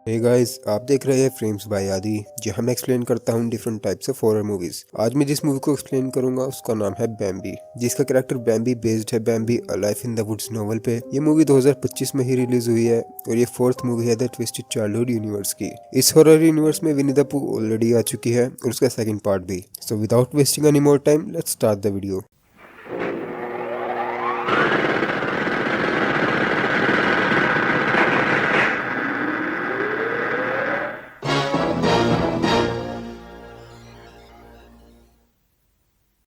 Hey guys, आप देख रहे हैं फ्रेम्स बाय आदि, जहां मैं एक्सप्लेन करता हूं different types of horror movies. आज मैं जिस मूवी को एक्सप्लेन करूंगा उसका नाम है बैम्बी, जिसका कैरेक्टर बैम्बी बेस्ड है Bambi a life in the woods novel पे। ये मूवी 2025 में ही रिलीज हुई है और ये फोर्थ मूवी है द ट्विस्टेड चाइल्डहुड यूनिवर्स की। इस हॉरर यूनिवर्स में विनी द पू ऑलरेडी आ चुकी है और उसका सेकंड पार्ट भी। So without wasting any more time, let's start the video.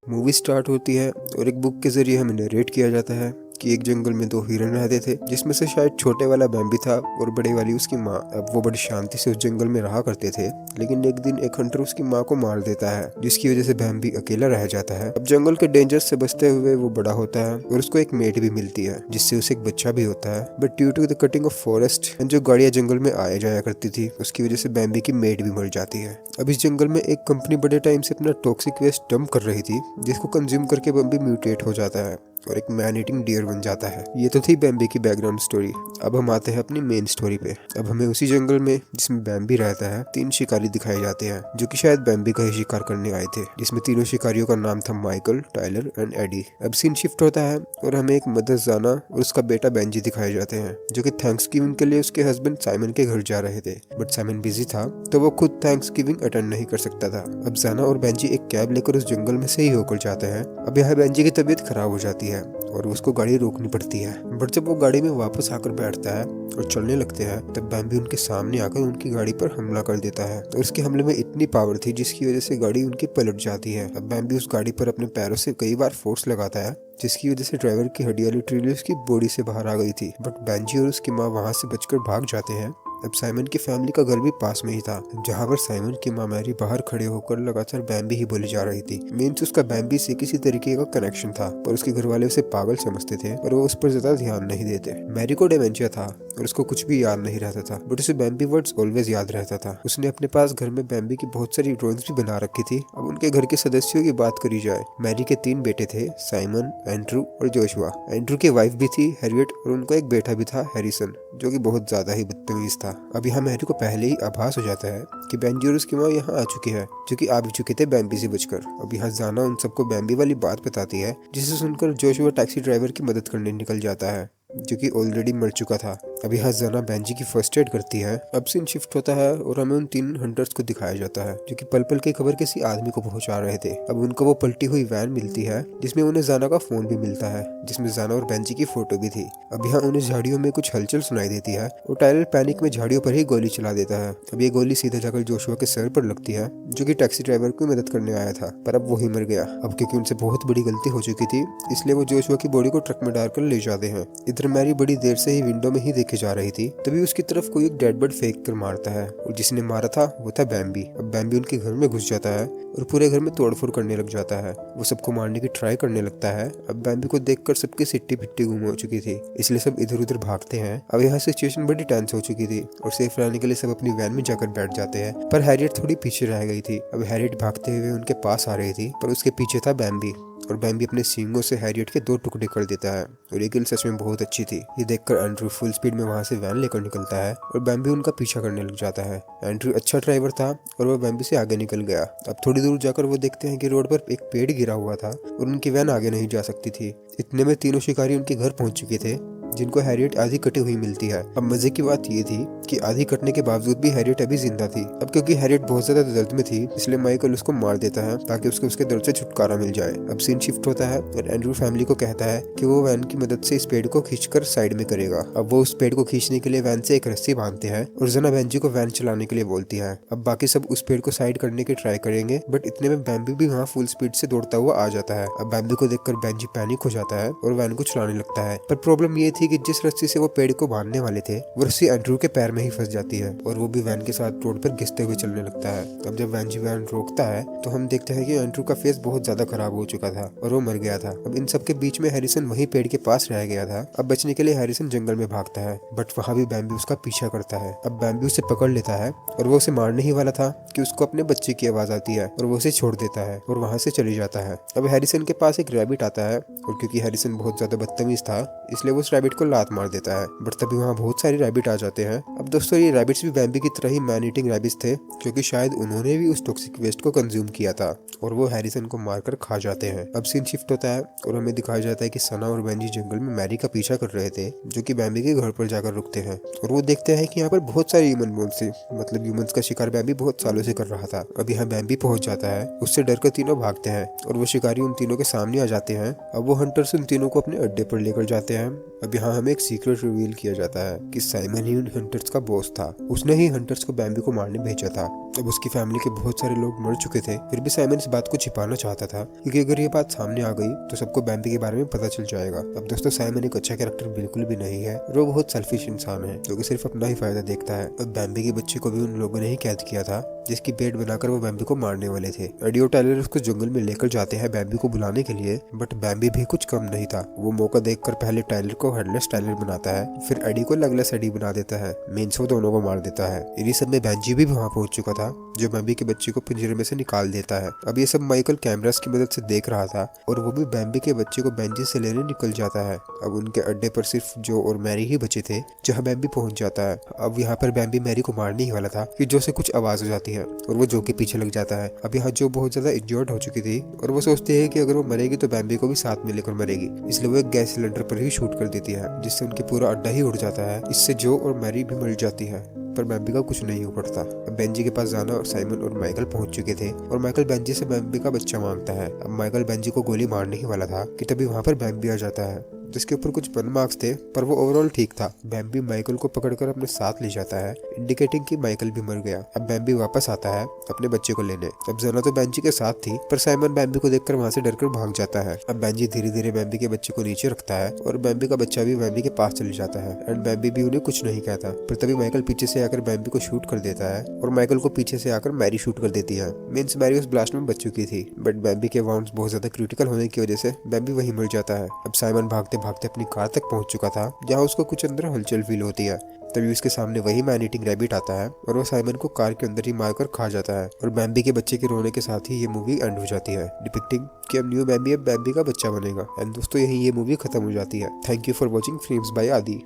Movie start होती है और एक बुक के जरिए हमें नरेट किया जाता है कि एक जंगल में दो हिरन रहते थे, जिसमें से शायद छोटे वाला बैम्बी था और बड़े वाली उसकी माँ। अब वो बड़ी शांति से उस जंगल में रहा करते थे, लेकिन एक दिन एक हंटर उसकी माँ को मार देता है, जिसकी वजह से बैम्बी अकेला रह जाता है। अब जंगल के डेंजर से बचते हुए वो बड़ा होता है और उसको एक मेट भी मिलती है, जिससे उसे एक बच्चा भी होता है। But due to the cutting of forest, जो गाड़ियां जंगल में आया जाया करती थी, उसकी वजह से बैम्बी की मेट भी मर जाती है। अब इस जंगल में एक कंपनी बड़े टाइम से अपना टॉक्सिक वेस्ट डंप कर रही थी, जिसको कंज्यूम करके बैम्बी म्यूटेट हो जाता है और एक मैन ईटिंग डियर बन जाता है। ये तो थी बैम्बी की बैकग्राउंड स्टोरी। अब हम आते हैं अपनी मेन स्टोरी पे। अब हमें उसी जंगल में जिसमें बैम्बी रहता है 3 शिकारी दिखाए जाते हैं, जो कि शायद बैम्बी का ही शिकार करने आए थे, जिसमें तीनों शिकारियों का नाम था माइकल, टाइलर एंड एडी। अब सीन शिफ्ट होता है और हमें एक मदर जाना और उसका बेटा बेंजी दिखाए जाते हैं, जो कि थैंक्सगिविंग के लिए उसके हस्बैंड साइमन के घर जा रहे थे। बट साइमन बिजी था तो वो खुद थैंक्सगिविंग अटेंड नहीं कर सकता था। अब जाना और बेंजी एक कैब लेकर उस जंगल में से ही होकर जाते हैं। अब यहाँ बेंजी की तबीयत खराब हो जाती है और उसको गाड़ी रोकनी पड़ती है। बट जब वो गाड़ी में वापस आकर बैठता है और चलने लगते हैं, तब बैम्बी उनके सामने आकर उनकी गाड़ी पर हमला कर देता है। तो उसके हमले में इतनी पावर थी जिसकी वजह से गाड़ी उनकी पलट जाती है। अब बैम्बी उस गाड़ी पर अपने पैरों से कई बार फोर्स लगाता है, जिसकी वजह से ड्राइवर की हड्डियां लिटरली उसकी बॉडी से बाहर आ गई थी। बट बेंजी और उसकी माँ वहां से बचकर भाग जाते हैं। अब साइमन की फैमिली का घर भी पास में ही था, जहाँ पर साइमन की माँ मैरी बाहर खड़े होकर लगातार बैम्बी ही बोली जा रही थी। मीन्स उसका बैम्बी से किसी तरीके का कनेक्शन था, पर उसके घर वाले उसे पागल समझते थे और वो उस पर ज्यादा ध्यान नहीं देते। मैरी को डेमेंशिया था और उसको कुछ भी याद नहीं रहता था, बट उसे बैम्बी वर्ड्स ऑलवेज याद रहता था। उसने अपने पास घर में बैम्बी की बहुत सारी ड्राइंग्स भी बना रखी थी। अब उनके घर के सदस्यों की बात करी जाए, मैरी के 3 बेटे थे, साइमन, एंड्रू और जोशुआ। एंड्रू की वाइफ भी थी हैरियट और उनका एक बेटा भी था हैरिसन, जो कि बहुत ज्यादा ही बदतमीज था। अब यहाँ मैरी को पहले ही आभास हो जाता है कि बेंजी और उसकी माँ यहाँ आ चुकी है, जो कि आ भी चुके थे बैम्बी से बचकर। अब यहाँ जाना उन सबको बैम्बी वाली बात बताती है, जिसे सुनकर जोशुआ टैक्सी ड्राइवर की मदद करने निकल जाता है, जो कि ऑलरेडी मर चुका था। अभी यहाँ जाना बेंजी की फर्स्ट एड करती है। अब सीन शिफ्ट होता है और हमें उन 3 हंटर्स को दिखाया जाता है, जो कि पल पल की खबर किसी आदमी को पहुंचा रहे थे। अब उनको वो पलटी हुई वैन मिलती है, जिसमें उन्हें जाना का फोन भी मिलता है, जिसमें जाना और बेंजी की फोटो भी थी। अब यहाँ उन्हें झाड़ियों में कुछ हलचल सुनाई देती है और टाइलर पैनिक में झाड़ियों पर ही गोली चला देता है। अब ये गोली सीधे जाकर जोशुआ के सर पर लगती है, जो कि टैक्सी ड्राइवर को मदद करने आया था, पर अब वही मर गया। अब क्योंकि उनसे बहुत बड़ी गलती हो चुकी थी, इसलिए वो जोशुआ की बॉडी को ट्रक में डालकर ले जाते हैं। इधर मैरी बड़ी देर से ही विंडो में ही देखे जा रही थी, तभी उसकी तरफ कोई एक डेड बर्ड फेंक कर मारता है और जिसने मारा था वो था बैम्बी। अब बैम्बी उनके घर में घुस जाता है और पूरे घर में तोड़फोड़ करने लग जाता है। वो सबको मारने की ट्राई करने लगता है। अब बैम्बी को देखकर सबकी सिट्टी पिट्टी गुम हो चुकी थी, इसलिए सब इधर उधर भागते हैं। अब यहाँ सिचुएशन बड़ी टेंस हो चुकी थी और सेफ रहने के लिए सब अपनी वैन में जाकर बैठ जाते हैं, पर हैरियट थोड़ी पीछे रह गई थी। अब हैरियट भागते हुए उनके पास आ रही थी, पर उसके पीछे था बैम्बी और बैम्बी अपने सींगों से हैरियट के 2 टुकड़े कर देता है और ये किल सच में बहुत अच्छी थी। ये देखकर एंड्रू फुल स्पीड में वहां से वैन लेकर निकलता है और बैम्बी उनका पीछा करने लग जाता है। एंड्रू अच्छा ड्राइवर था और वो बैम्बी से आगे निकल गया। अब थोड़ी दूर जाकर वो देखते हैं कि रोड पर एक पेड़ गिरा हुआ था और उनकी वैन आगे नहीं जा सकती थी। इतने में तीनों शिकारी उनके घर पहुंच चुके थे, जिनको हैरियट आधी कटी हुई मिलती है। अब मजे की बात ये थी कि आधी कटने के बावजूद भी हैरियट अभी जिंदा थी। अब क्योंकि हैरियट बहुत ज्यादा दर्द में थी, इसलिए माइकल उसको मार देता है ताकि उसको उसके दर्द से छुटकारा मिल जाए। अब सीन शिफ्ट होता है और एंड्रू फैमिली को कहता है कि वो वैन की मदद से इस पेड़ को खींचकर साइड में करेगा। अब वो उस पेड़ को खींचने के लिए वैन से एक रस्सी बांधते हैं और जना बेंजी को वैन चलाने के लिए बोलती है। अब बाकी सब उस पेड़ को साइड करने की ट्राई करेंगे, बट इतने में बैम्बी भी वहाँ फुल स्पीड से दौड़ता हुआ आ जाता है। अब बैम्बी को देखकर बेंजी पैनिक हो जाता है और वैन को चलाने लगता है, पर प्रॉब्लम ये थी कि जिस रस्सी से वो पेड़ को बांधने वाले थे, वो रस्सी एंड्रू के पैर में ही फंस जाती है और वो भी वैन के साथ रोड पर घिसते हुए चलने लगता है। अब जब बेंजी वैन रोकता है तो हम देखते हैं कि एंड्रू का फेस बहुत ज्यादा खराब हो चुका था और वो मर गया था। अब इन सबके बीच में हैरिसन वही पेड़ के पास रह गया था। अब बचने के लिए हैरिसन जंगल में भागता है, बट वहाँ भी बैम्बी उसका पीछा करता है। अब बैम्बी उसे पकड़ लेता है और वो उसे मारने ही वाला था कि उसको अपने बच्चे की आवाज आती है और वो उसे छोड़ देता है और वहाँ से चले जाता है। अब हैरिसन के पास एक रैबिट आता है और क्योंकि हैरिसन बहुत ज्यादा बदतमीज था, इसलिए वो उस रैबिट को लात मार देता है, बट तभी वहाँ बहुत सारे रैबिट आ जाते हैं। अब अब दोस्तों ये रैबिट्स भी बैम्बी की तरह ही मैन ईटिंग रैबिट्स थे, क्योंकि शायद उन्होंने भी उस टॉक्सिक वेस्ट को कंज्यूम किया था और वो हैरिसन को मारकर खा जाते हैं। अब सीन शिफ्ट होता है और हमें दिखाया जाता है कि सना और बेंजी जंगल में मैरी का पीछा कर रहे थे, जो कि बैम्बी के घर पर जाकर रुकते हैं और वो देखते हैं कि यहाँ पर बहुत सारे ह्यूमन बोन्स थे, मतलब ह्यूमंस का शिकार बैम्बी बहुत सालों से कर रहा था। अब यहाँ बैम्बी पहुंच जाता है, उससे डरकर तीनों भागते हैं और वो शिकारी उन तीनों के सामने आ जाते हैं। अब वो हंटर्स उन तीनों को अपने अड्डे पर लेकर जाते हैं। अब यहाँ हमें एक सीक्रेट रिवील किया जाता है कि साइमन ही उन हंटर्स का बॉस था, उसने ही हंटर्स को बैम्बी को मारने भेजा था। अब उसकी फैमिली के बहुत सारे लोग मर चुके थे, फिर भी साइमन इस बात को छिपाना चाहता था, क्योंकि अगर ये बात सामने आ गई तो सबको बैम्बी के बारे में पता चल जाएगा। अब दोस्तों साइमन एक अच्छा कैरेक्टर बिल्कुल भी नहीं है, वो बहुत सेल्फिश इंसान है जो कि सिर्फ अपना ही फायदा देखता है। अब बैम्बी के बच्चे को भी उन लोगों ने ही कैद किया था, जिसकी बेट बनाकर वो बैम्बी को मारने वाले थे। एडी और टायलर उसको जंगल में लेकर जाते हैं बैम्बी को बुलाने के लिए, बट बैम्बी भी कुछ कम नहीं था। वो मौका देखकर पहले टायलर को हेडलेस टायलर बनाता है, फिर एडी को लेगलेस एडी बना देता है, मीन्स वो दोनों को मार देता है। इन्हीं सब में बेंजी भी वहाँ पहुंच चुका था, जो बैम्बी के बच्चे को पिंजरे में से निकाल देता है। अब ये सब माइकल कैमरास की मदद से देख रहा था और वो भी बैम्बी के बच्चे को बेंजी से लेने निकल जाता है। अब उनके अड्डे पर सिर्फ जो और मैरी ही बचे थे, जहाँ बैम्बी पहुंच जाता है। अब यहाँ पर बैम्बी मैरी को मारने ही वाला था कि जो से कुछ आवाज हो जाती है और वो जो के पीछे लग जाता है। अब यहाँ जो बहुत ज्यादा इंजर्ड हो चुकी थी और वो सोचती है कि अगर वो मरेगी तो बैम्बी को भी साथ में लेकर मरेगी, इसलिए वो एक गैस सिलेंडर पर ही शूट कर देती है, जिससे उनकी पूरा अड्डा ही उड़ जाता है। इससे जो और मैरी भी मर जाती है, पर बैम्बी का कुछ नहीं हो पड़ता। अब बेंजी के पास जाना और साइमन और माइकल पहुंच चुके थे और माइकल बेंजी से बैम्बी का बच्चा मांगता है। अब माइकल बेंजी को गोली मारने ही वाला था कि तभी वहां पर बैम्बी आ जाता है, जिसके ऊपर कुछ बर्न मार्क्स थे, पर वो ओवरऑल ठीक था। बैम्बी माइकल को पकड़कर अपने साथ ले जाता है, इंडिकेटिंग कि माइकल भी मर गया। अब बैम्बी वापस आता है अपने बच्चे को लेने। अब जना तो बेंजी के साथ थी, पर साइमन बैम्बी को देखकर वहां से डरकर भाग जाता है। अब बेंजी धीरे धीरे बैम्बी के बच्चे को नीचे रखता है और बैम्बी का बच्चा भी बैम्बी के पास चले जाता है एंड बैम्बी भी उन्हें कुछ नहीं कहता। पर तभी माइकल पीछे से आकर बैम्बी को शूट कर देता है और माइकल को पीछे से आकर मैरी शूट कर देती है। मीन्स मैरी उस ब्लास्ट में बच चुकी थी, बट बैम्बी के वाउंड्स बहुत ज्यादा क्रिटिकल होने की वजह से बैम्बी वहीं मर जाता है। अब साइमन भागते भागते अपनी कार तक पहुंच चुका था, जहां उसको कुछ अंदर हलचल फील होती है। तभी उसके सामने वही मैन ईटिंग रैबिट आता है और वो साइमन को कार के अंदर ही मारकर खा जाता है। और बैम्बी के बच्चे के रोने के साथ ही ये मूवी एंड हो जाती है, डिपिक्टिंग कि अब न्यू बैम्बी अब बैम्बी का बच्चा बनेगा। एंड दोस्तों यही ये मूवी खत्म हो जाती है। Thank you for watching films bye आदि।